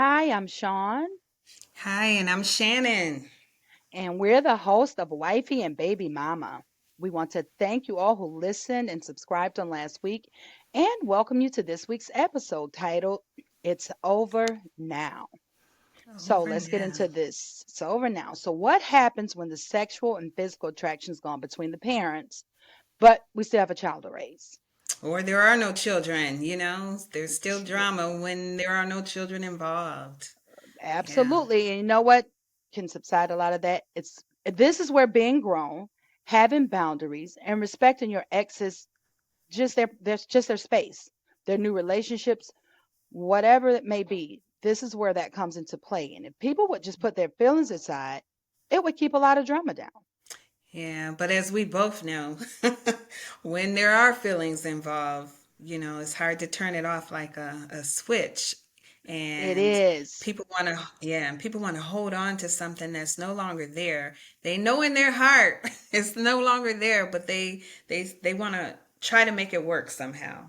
Hi, I'm Sean, Hi, and I'm Shannon. and we're the host of Wifey and Baby Mama. We want to thank you all who listened and subscribed on last week and welcome you to this week's episode titled It's Over Now. So Over let's get now. into this. It's over now. So, what happens when the sexual and physical attraction is gone between the parents, but we still have a child to raise? Or there are no children, there's still drama when there are no children involved. Yeah. Absolutely. And you know what can subside a lot of that? This is where being grown, having boundaries, and respecting your ex's just their space, their new relationships, whatever it may be. This is where that comes into play. And if people would just put their feelings aside, it would keep a lot of drama down. Yeah, but as we both know, when there are feelings involved, it's hard to turn it off like a switch. It And is. people want to hold on to something that's no longer there. They know in their heart it's no longer there, but they want to try to make it work somehow.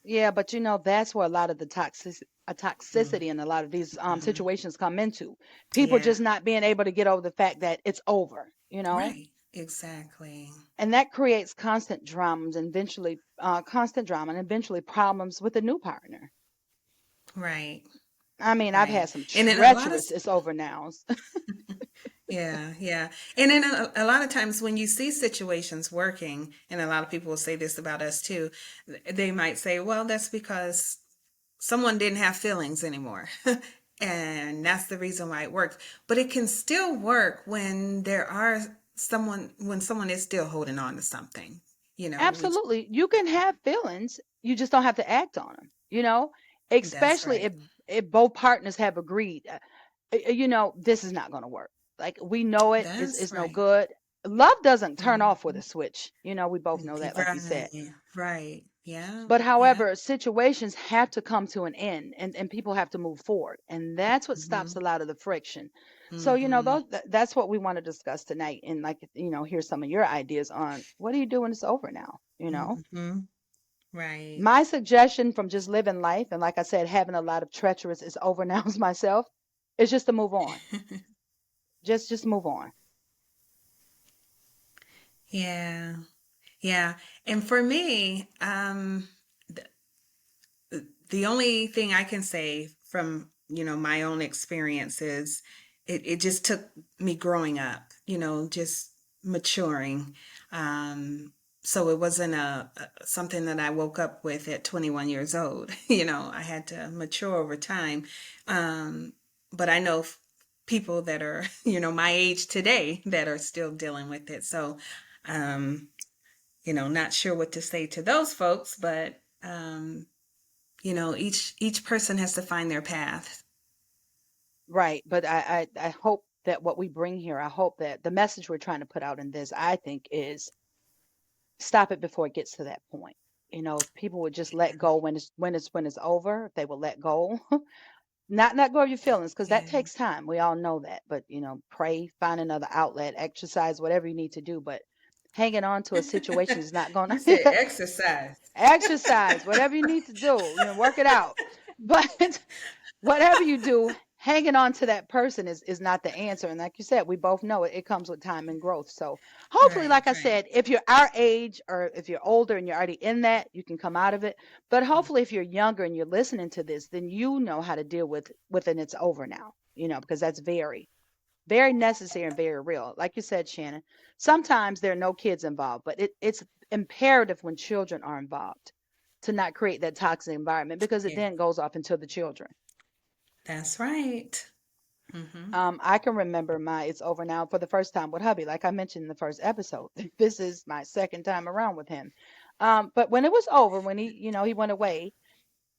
Yeah, but that's where a lot of the Mm-hmm. toxicity and a lot of these Mm-hmm. situations come into. People Yeah. just not being able to get over the fact that it's over. Right. Exactly. And that creates constant drama and eventually problems with a new partner. Right. I mean, I've Right. had some And then a lot of treacherous it's over nows. yeah, yeah. And then a lot of times when you see situations working, and a lot of people will say this about us too, they might say, well, that's because someone didn't have feelings anymore. And that's the reason why it works. But it can still work when when someone is still holding on to something. We Absolutely, you can have feelings, you just don't have to act on them. That's Especially right. if both partners have agreed, this is not going to work. Like we know it is That's is no right. good. Love doesn't turn off with Mhm. a switch. We both know that, like you said. Right. Right. Yeah. But Yeah. however, situations have to come to an end and people have to move forward. And that's what stops Mhm. a lot of the friction. So, Mhm. that's what we want to discuss tonight. And like, hear some of your ideas on what do you do when it's over now? Mhm. Right. My suggestion from just living life and like I said, having a lot of treacherous is over nows myself, is just to move on. Just move on. Yeah. Yeah. And for me, the only thing I can say from, my own experiences, it just took me growing up, just maturing. So it wasn't something that I woke up with at 21 years old. I had to mature over time. Um, but I know people that are, my age today that are still dealing with it. So, um, not sure what to say to those folks, but each person has to find their path. Right. But I hope that what we bring here, I hope that the message we're trying to put out in this, I think, is stop it before it gets to that point. If people would just let go when it's over, if they will let go, not go of your feelings, because that Yeah. takes time. We all know that. But pray, find another outlet, exercise, whatever you need to do. But hanging on to a situation is not going You said to exercise. exercise, whatever you need to do. Work it out. But whatever you do, hanging on to that person is not the answer. And like you said, we both know it comes with time and growth. So hopefully, Right, like I right. said, if you're our age or if you're older and you're already in that, you can come out of it. But hopefully if you're younger and you're listening to this, then you know how to deal with it and it's over now, because that's very, very necessary and very real. Like you said, Shannon, sometimes there are no kids involved, but it's imperative when children are involved to not create that toxic environment because it Yeah, then goes off into the children. that's right. Mm-hmm. I can remember my It's Over Now for the first time with hubby, like I mentioned in the first episode. This is my second time around with him. But when it was over, when he went away,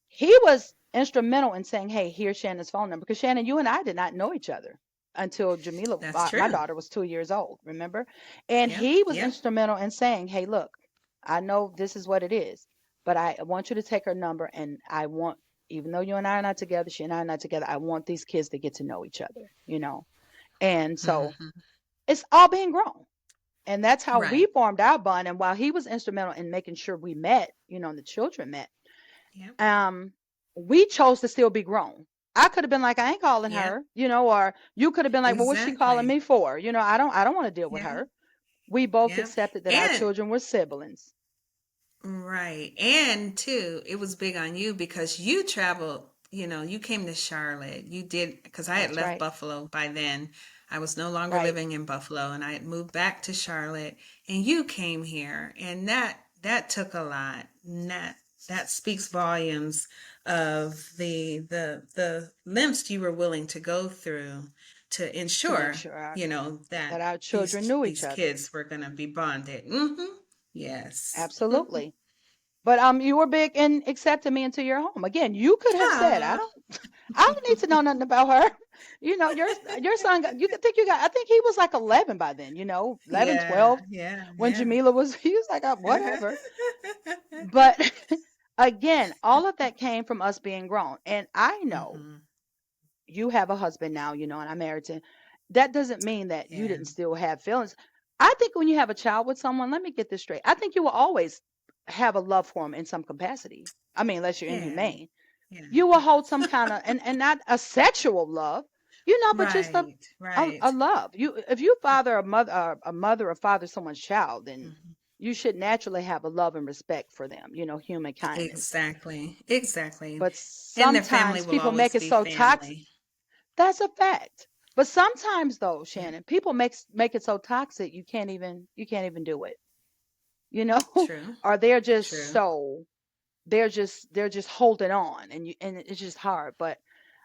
he was instrumental in saying, "Hey, here's Shannon's phone number." Because Shannon, you and I did not know each other until Jamila, That's my true. daughter, was 2 years old. Remember? And Yep, he was yep. instrumental in saying, "Hey, look, I know this is what it is, but I want you to take her number, and I want, even though you and I are not together, she and I are not together, I want these kids to get to know each other." And so Mm-hmm. it's all being grown. And that's how we Right. formed our bond. And while he was instrumental in making sure we met, and the children met, Yep. um, we chose to still be grown. I could have been like, I ain't calling Yep, her, or you could have been like, well, what's she calling exactly. me for? I don't want to deal with Yeah, her. We both yeah. accepted that our And children were siblings. right. And too, it was big on you because you traveled, you came to Charlotte. You did, because I had That's left right. Buffalo by then. I was no longer Right. living in Buffalo and I had moved back to Charlotte and you came here and that took a lot. And that speaks volumes of the lengths you were willing to go through to To make ensure, sure that that our children these knew each these other. kids were going to be bonded. Yes. Absolutely. But you were big in accepting me into your home. Again, you could have said, Ah. I don't need to know nothing about her. Your son got, you could think you got, I think he was like 11 by then, 11, Yeah, 12 yeah, when yeah. Jamila was, he was like, whatever. But again, all of that came from us being grown. And I know Hmm. you have a husband now, and I'm married to him. That doesn't mean that you Yeah, didn't still have feelings. I think when you have a child with someone, let me get this straight. I think you will always have a love for him in some capacity. I mean, unless you're yeah, inhumane. yeah. You will hold some kind of, and not a sexual love, but just a, Right, a right. love. If you father a mother or father someone's child, then Mhm. you should naturally have a love and respect for them, human kindness. Exactly, exactly. But And their family sometimes will people make always it be so toxic. family. That's a fact. But sometimes though, Yeah, Shannon, people make it so toxic you can't even do it. You know? true, Or true. they're just holding on, and it's just hard. But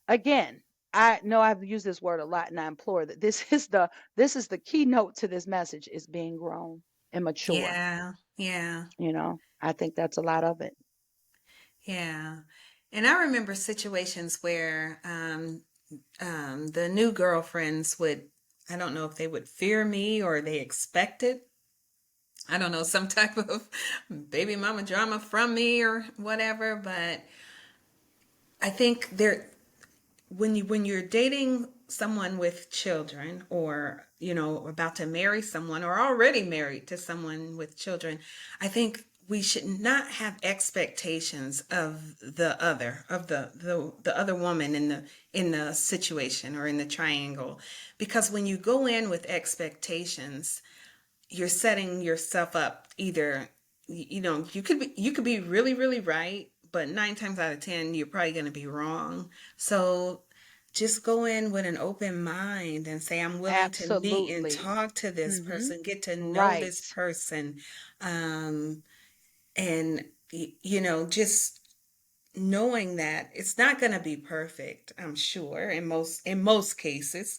again, I know I've used this word a lot, and I implore that this is the keynote to this message is being grown and mature. Yeah, yeah, I think that's a lot of it. yeah. And I remember situations where the new girlfriends would, I don't know if they would fear me or they expected, I don't know, some type of baby mama drama from me or whatever, but I think there when you're dating someone with children or about to marry someone or already married to someone with children, I think we should not have expectations of the other woman in the situation or in the triangle, because when you go in with expectations, you're setting yourself up. Either you could be really really right, but 9 times out of 10 you're probably going to be wrong. So just go in with an open mind and say, I'm willing to meet and Absolutely. talk to this Mhm. person, get to know this Right. person, um, and just knowing that it's not going to be perfect, I'm sure, in most cases,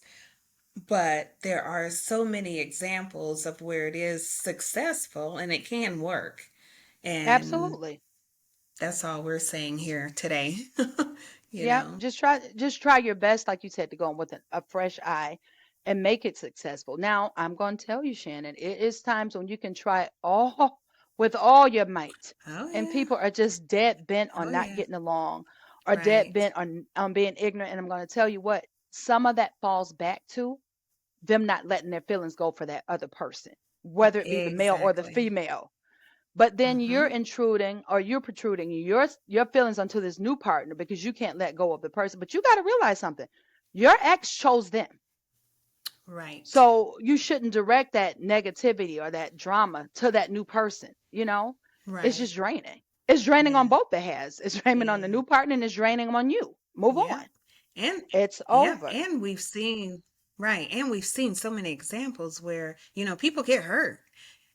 but there are so many examples of where it is successful and it can work. And Absolutely. that's all we're saying here today. you Yeah, know. just try your best, like you said, to go in with a fresh eye and make it successful. Now, I'm going to tell you, Shannon, it is times when you can try all with all your might, Oh and yeah. people are just dead bent on Oh not yeah. getting along, or dead Right. bent on being ignorant. And I'm going to tell you what, some of that falls back to them not letting their feelings go for that other person, whether it be the male or the Exactly. female. But then you're Mm-hmm. intruding, or you're protruding your feelings onto this new partner because you can't let go of the person. But you got to realize something. Your ex chose them. Right. So you shouldn't direct that negativity or that drama to that new person, It's Right. just draining. It's draining on Yeah. both the halves. It's draining on the Yeah. new partner and it's draining on you. Move Yep. on. And It's yep, over. and we've seen so many examples where, people get hurt.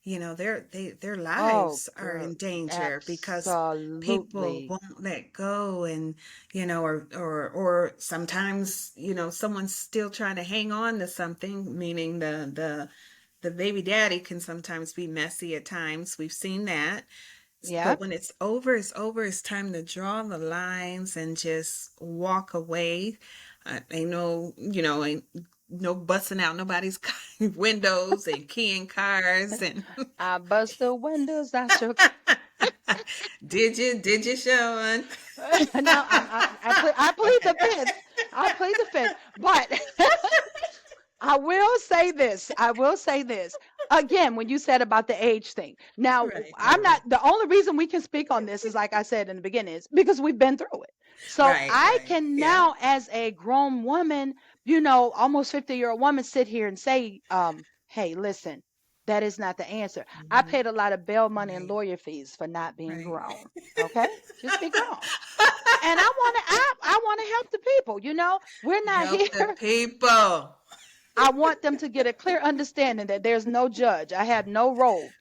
Their Oh, lives are girl. in danger because people Absolutely. won't let go, and or sometimes, someone's still trying to hang on to something, meaning the baby daddy can sometimes be messy at times. We've seen that. But Yep. when it's over, it's over. It's time to draw the lines and just walk away. Ain't no busting out nobody's windows and keying cars and I bust the windows. I shook. did you, Sean? No, I plead the fifth. I plead the fifth. But I will say this. I will say this. Again, when you said about the age thing. Now, Right, I'm right, not right. the only reason we can speak on this is like I said in the beginning is because we've been through it. So Right, I right. can Yeah. now, as a grown woman, almost 50-year-old woman, sit here and say, hey, listen, that is not the answer. I Hmm. paid a lot of bail money and Right, lawyer fees for not being right. grown. Okay? Just be grown. And I want to help the people. We're not Help the here. people. I want them to get a clear understanding that there's no judge. I have no role.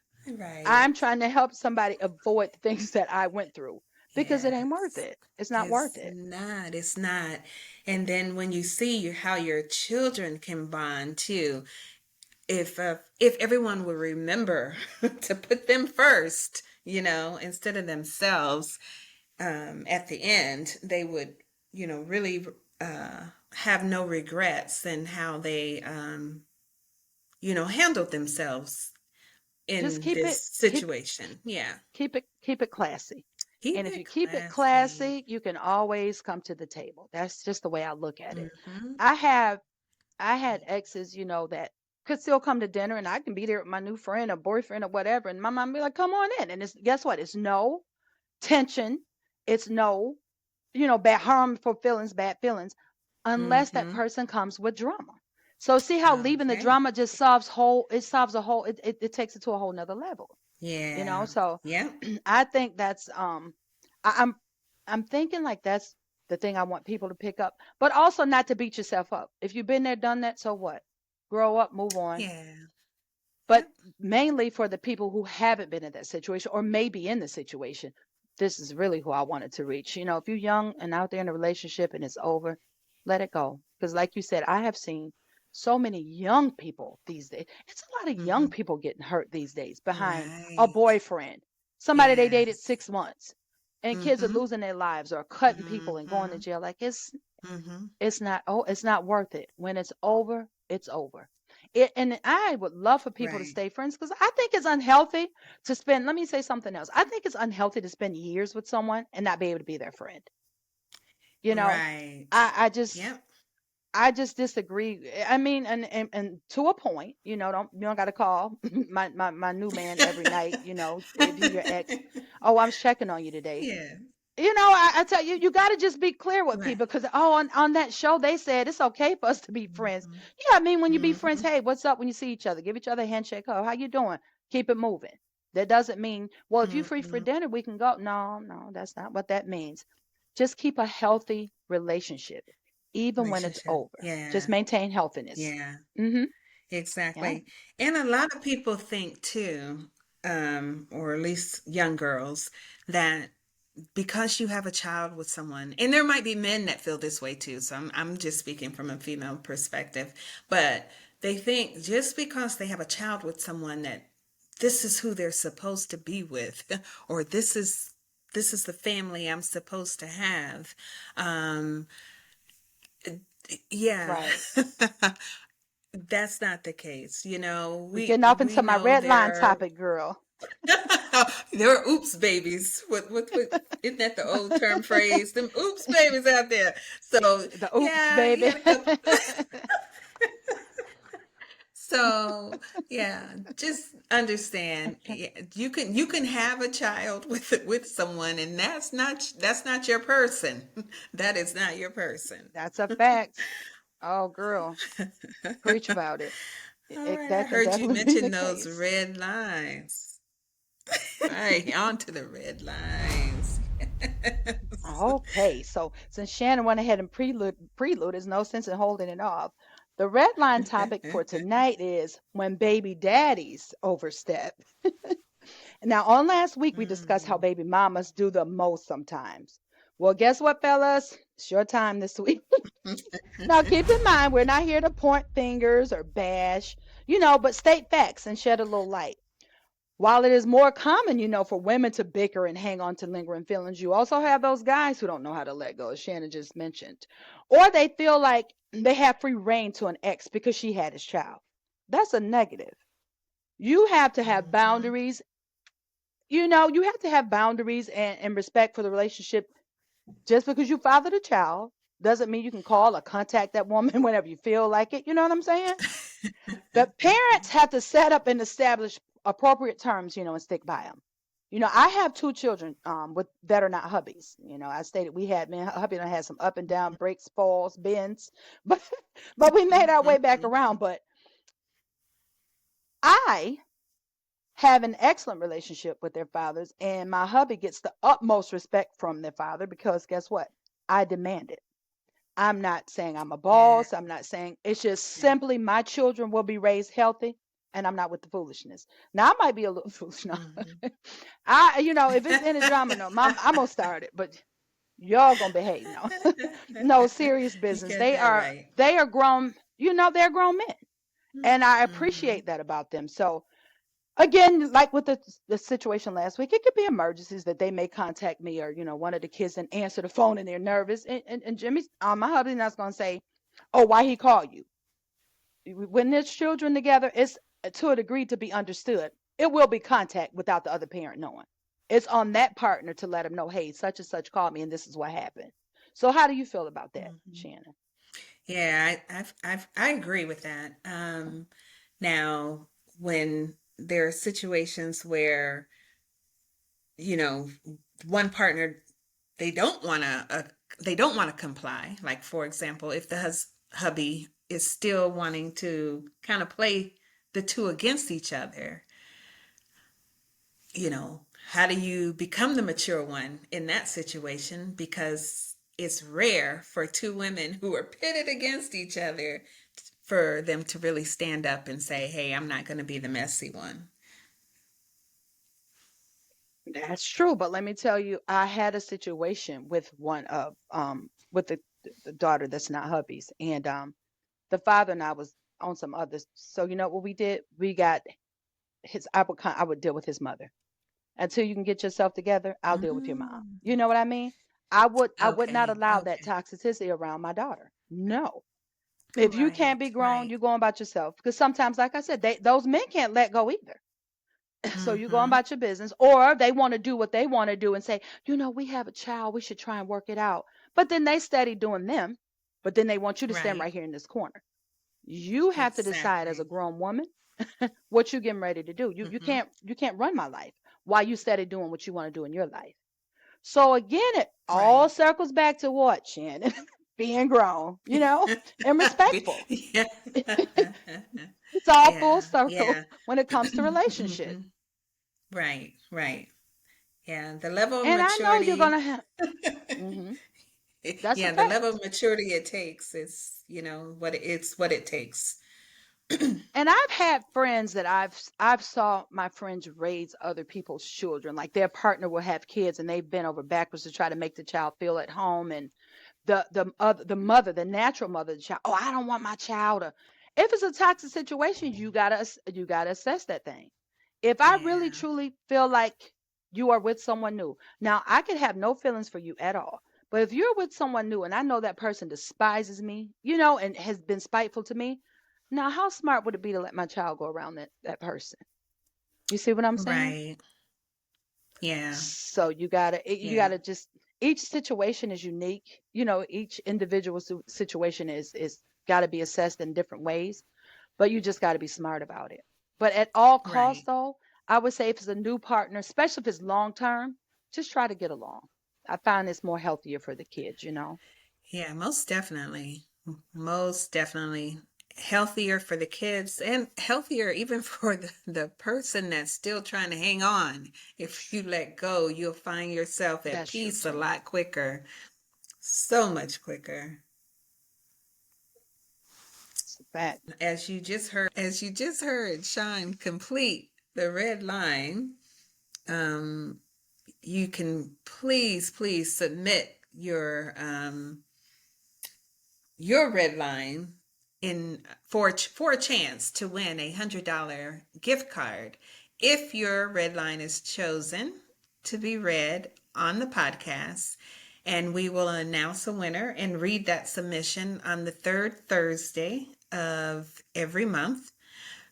I'm Right. trying to help somebody avoid the things that I went through because it ain't worth Yes. it. It's not worth It's it. not. It's not. And then when you see how your children can bond too, if everyone would remember to put them first, instead of themselves, at the end, they would, really have no regrets in how they, handled themselves Just in keep this it keep situation. Yeah. keep it classy. Keep And if you it keep it classy. classy, you can always come to the table. That's just the way I look at it. Mm-hmm. I have I had exes, that could still come to dinner and I can be there with my new friend or boyfriend or whatever. And my mom be like, come on in. And it's guess what? It's no tension. It's no, bad harmful feelings, bad feelings, unless that Mm-hmm. person comes with drama. So see how leaving the Okay. drama just it takes it to a whole nother level. Yeah. So Yeah. I think that's I, I'm thinking like that's the thing I want people to pick up, but also not to beat yourself up. If you've been there, done that, so what? Grow up, move on. Yeah. But Yep. mainly for the people who haven't been in that situation or maybe in the situation, this is really who I wanted to reach. If you're young and out there in a relationship and it's over, let it go. Because, like you said, I have seen so many young people these days. It's a lot of young Mm-hmm. people getting hurt these days behind a Right. boyfriend, somebody they dated Yes. 6 months, and kids are Mm-hmm. losing their lives or cutting people and going to Mm-hmm. jail. Like Mm-hmm. it's not worth it. When it's over, it's over. And I would love for people to Right. stay friends because I think it's unhealthy to spend. Let me say something else. I think it's unhealthy to spend years with someone and not be able to be their friend. You know, Right. I I just Yep. I just disagree. I mean, and to a point, you don't got to call my new man every night. If you your ex, oh, I'm checking on you today. Yeah. I tell you, you got to just be clear with Right. people because, oh, on that show, they said it's okay for us to be friends. Mm-hmm. Yeah, I mean, when you be friends, Mm-hmm. hey, what's up when you see each other? Give each other a handshake. Oh, how you doing? Keep it moving. That doesn't mean, well, if you free for Mm-hmm. dinner, we can go. No, no, that's not what that means. Just keep a healthy relationship, even when it's Relationship. over. Just Yeah. maintain healthiness. Yeah. Mm-hmm. Yeah. Exactly. And a lot of people think too, or at least young girls, that because you have a child with someone, and there might be men that feel this way too, so I'm just speaking from a female perspective, but they think just because they have a child with someone that this is who they're supposed to be with, or this is the family I'm supposed to have. Um, yeah. Right. That's not the case. We're We getting off we into my know red line there topic, girl. there are oops babies. What isn't that the old term phrase? Them oops babies out there. So The oops, yeah, you baby. had a couple. So yeah, just understand. Yeah, you can have a child with someone, and that's not your person. That is not your person. That's a fact. Oh, girl, preach about it. All right, I That can heard you definitely be the mention those case. red lines. Right, on to the red lines. Okay, so since Shannon went ahead and prelude, there's no sense in holding it off. The red line topic for tonight is when baby daddies overstep. Now, on last week, we discussed how Mm. baby mamas do the most sometimes. Well, guess what, fellas? It's your time this week. Now, keep in mind, we're not here to point fingers or bash, but state facts and shed a little light. While it is more common, for women to bicker and hang on to lingering feelings, you also have those guys who don't know how to let go, as Shannon just mentioned. Or they feel like they have free reign to an ex because she had his child. That's a negative. You have to have Mhm. boundaries. You have to have boundaries and respect for the relationship. Just because you fathered a child doesn't mean you can call or contact that woman whenever you feel like it. You know what I'm saying? The parents have to set up and establish appropriate terms, and stick by them. I have two children with that are not hubbies. I stated we had me and hubby and I had some up and down breaks, falls, bends, but we made our way back around. But I have an excellent relationship with their fathers, and my hubby gets the utmost respect from their father because guess what? I demand it. I'm not saying I'm a Yeah. boss. I'm not saying it's just simply my children will be raised healthy, and I'm not with the foolishness. Now I might be a little foolish now. Mhm. If it's any drama, no, I'm gonna start it, but y'all gonna behave. No, no, serious You business. get They that are right. they are grown. They're grown men, and I Mm-hmm. appreciate that about them. So again, like with the situation last week, it could be emergencies that they may contact me or one of the kids and answer the phone and they're nervous. And Jimmy's my husband's not gonna say, "Oh, why he called you?" When there's children together, it's to a degree to be understood. It will be contact without the other parent knowing. It's on that partner to let them know, "Hey, such and such called me and this is what happened." So how do you feel about that, Hmm. Shannon? Yeah, I agree with that. Now, when there are situations where, you know, one partner they don't want to they don't want to comply. Like for example, if the hubby is still wanting to kind of play the two against each other, how do you become the mature one in that situation? Because it's rare for two women who are pitted against each other for them to really stand up and say, "Hey, I'm not going to be the messy one." That's true, but let me tell you, I had a situation with one of with the daughter that's not hubby's, and the father and I was on some others. So you know what we did? We got I would deal with his mother until you can get yourself together. I'll deal with your mom. Mm. You know what I mean? I would not Okay, allow that okay. toxicity around my daughter. No, if you can't Right, be grown, right. you're going about yourself. Because sometimes, like I said, those men can't let go either. So you're going Mm-hmm. about your business, or they want to do what they want to do and say, we have a child, we should try and work it out. But then they steady doing them, but then they want you to stand Right. right here in this corner. You have to decide as a Exactly. grown woman what you getting ready to do. Mm-hmm. You can't run my life while you steady doing what you want to do in your life. So again, it all Right. circles back to what, Shannon? Being grown, and respectful. Yeah. It's all full Yeah. circle Yeah. when it comes to relationships. Hmm. Right. Right. Yeah. The level of And I know you're maturity. gonna have. Hmm. That's a Yeah. The level fact. of maturity it takes is, what it takes. And I've had friends that I've saw my friends raise other people's children. Like their partner will have kids and they've been over backwards to try to make the child feel at home. And the mother, the natural mother of the child, "Oh, I don't want my child to." If it's a toxic situation, you gotta assess that thing. If I really Yeah. truly feel like you are with someone new, now I could have no feelings for you at all. But if you're with someone new and I know that person despises me, and has been spiteful to me, now how smart would it be to let my child go around that person? You see what I'm saying? Right. Yeah. So you gotta Yeah. just each situation is unique. Each individual situation is got to be assessed in different ways, but you just got to be smart about it. But at all costs, Right. though, I would say if it's a new partner, especially if it's long term, just try to get along. I find it's more healthier for the kids. Yeah, most definitely. Most definitely. Healthier for the kids and healthier even for the person that's still trying to hang on. If you let go, you'll find yourself at That's true peace a too. lot quicker. So much quicker. It's a fact. As you just heard Sean complete the red line, um, you can please submit your red line in for a chance to win $100 gift card if your red line is chosen to be read on the podcast, and we will announce a winner and read that submission on the third Thursday of every month.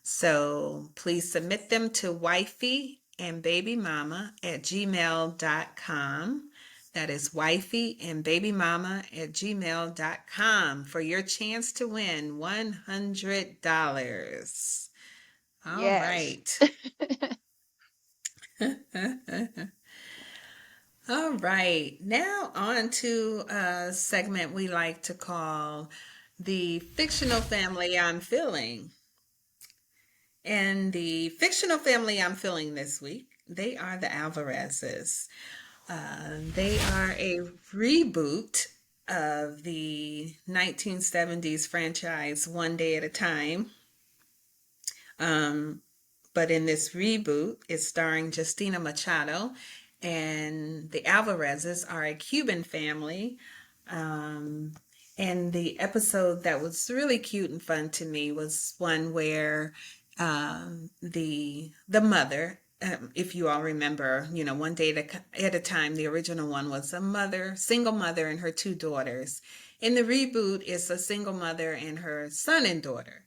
So please submit them to wifey and baby mama at gmail.com. That is wifey and babymama at gmail.com for your chance to win $100. All Yes. right. All right. Now on to a segment we like to call the fictional family I'm feeling. And the fictional family I'm feeling this week, they are the Alvarezes. They are a reboot of the 1970s franchise One Day at a Time. Um, but in this reboot, it's starring Justina Machado, and the Alvarezes are a Cuban family. Um, and the episode that was really cute and fun to me was one where the mother, if you all remember, One Day at a Time, the original one was a mother, single mother, and her two daughters. In the reboot, it's a single mother and her son and daughter.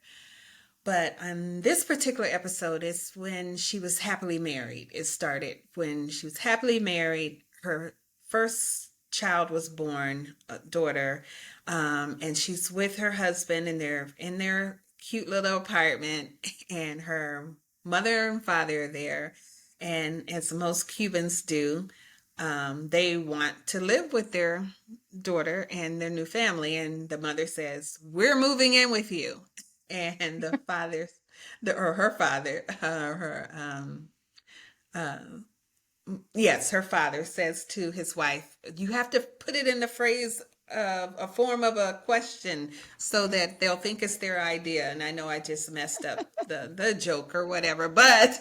But on this particular episode, it's when she was happily married. It started when she was happily married. Her first child was born, a daughter, and she's with her husband, and they're in their cute little apartment, and her mother and father are there. And as most Cubans do, they want to live with their daughter and their new family. And the mother says, "We're moving in with you." And the father, or her father, uh, yes, her father says to his wife, "You have to put it in the phrase of a form of a question so that they'll think it's their idea." And I know I just messed up the joke or whatever, but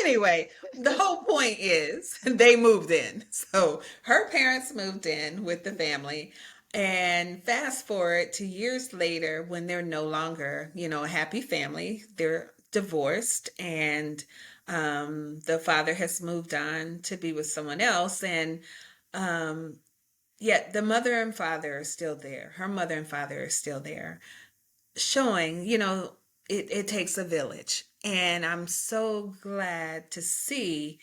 anyway, the whole point is they moved in. So her parents moved in with the family. And fast forward to years later when they're no longer, a happy family, they're divorced, and the father has moved on to be with someone else. And um, yet the mother and father are still there. Her mother and father are still there, showing, it takes a village. And I'm so glad to see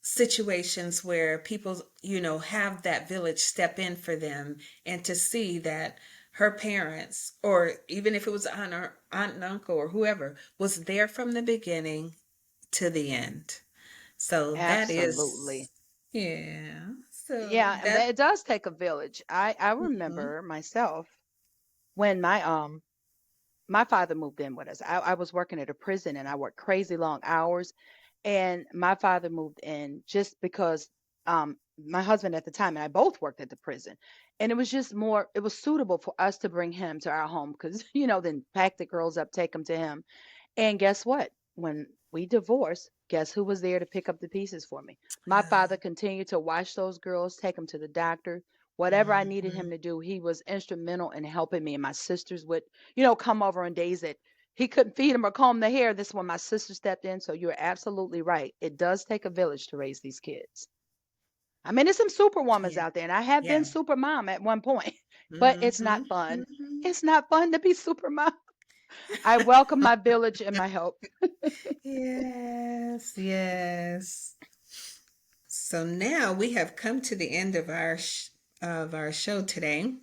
situations where people, have that village step in for them, and to see that her parents, or even if it was aunt and uncle or whoever, was there from the beginning to the end. So that is, Absolutely. yeah. So Yeah, and that, that it does take a village. I mhm. remember myself when my father moved in with us. I was working at a prison and I worked crazy long hours, and my father moved in just because my husband at the time and I both worked at the prison. And it was suitable for us to bring him to our home because, then pack the girls up, take them to him. And guess what? When we divorced, guess who was there to pick up the pieces for me? My father continued to watch those girls, take them to the doctor. Whatever I needed him Mhm. to do, he was instrumental in helping me. And my sisters would, come over on days that he couldn't feed them or comb their hair. This is when my sister stepped in. So you're absolutely right. It does take a village to raise these kids. I mean, there's some superwomans Yeah, out there, and I have been yeah. super mom at one point, but it's Hmm. not fun. Hmm. It's not fun to be super mom. I welcome my village and my help. Yes, yes. So now we have come to the end of our show today,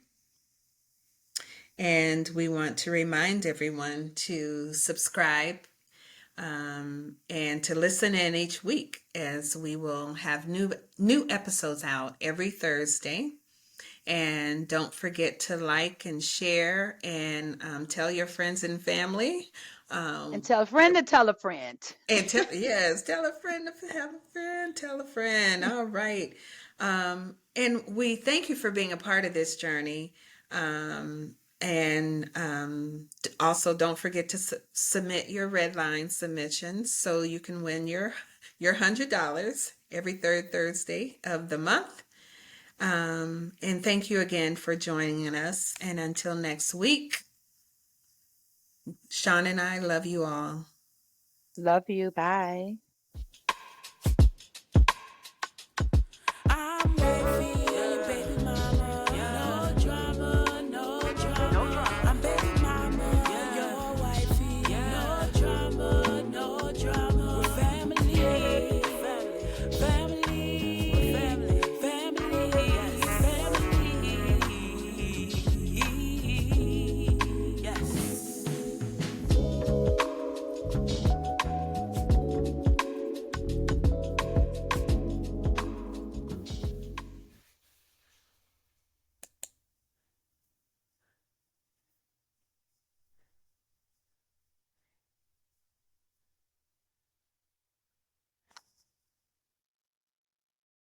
and we want to remind everyone to subscribe, and to listen in each week, as we will have new episodes out every Thursday. And don't forget to like and share, and tell your friends and family. And Um, tell a friend to tell a friend. And yes, tell a friend to have a friend, tell a friend. All right. And we thank you for being a part of this journey. And also don't forget to submit your red line submissions so you can win your $100 every third Thursday of the month. And thank you again for joining us. And until next week, Sean and I love you all. Love you. Bye.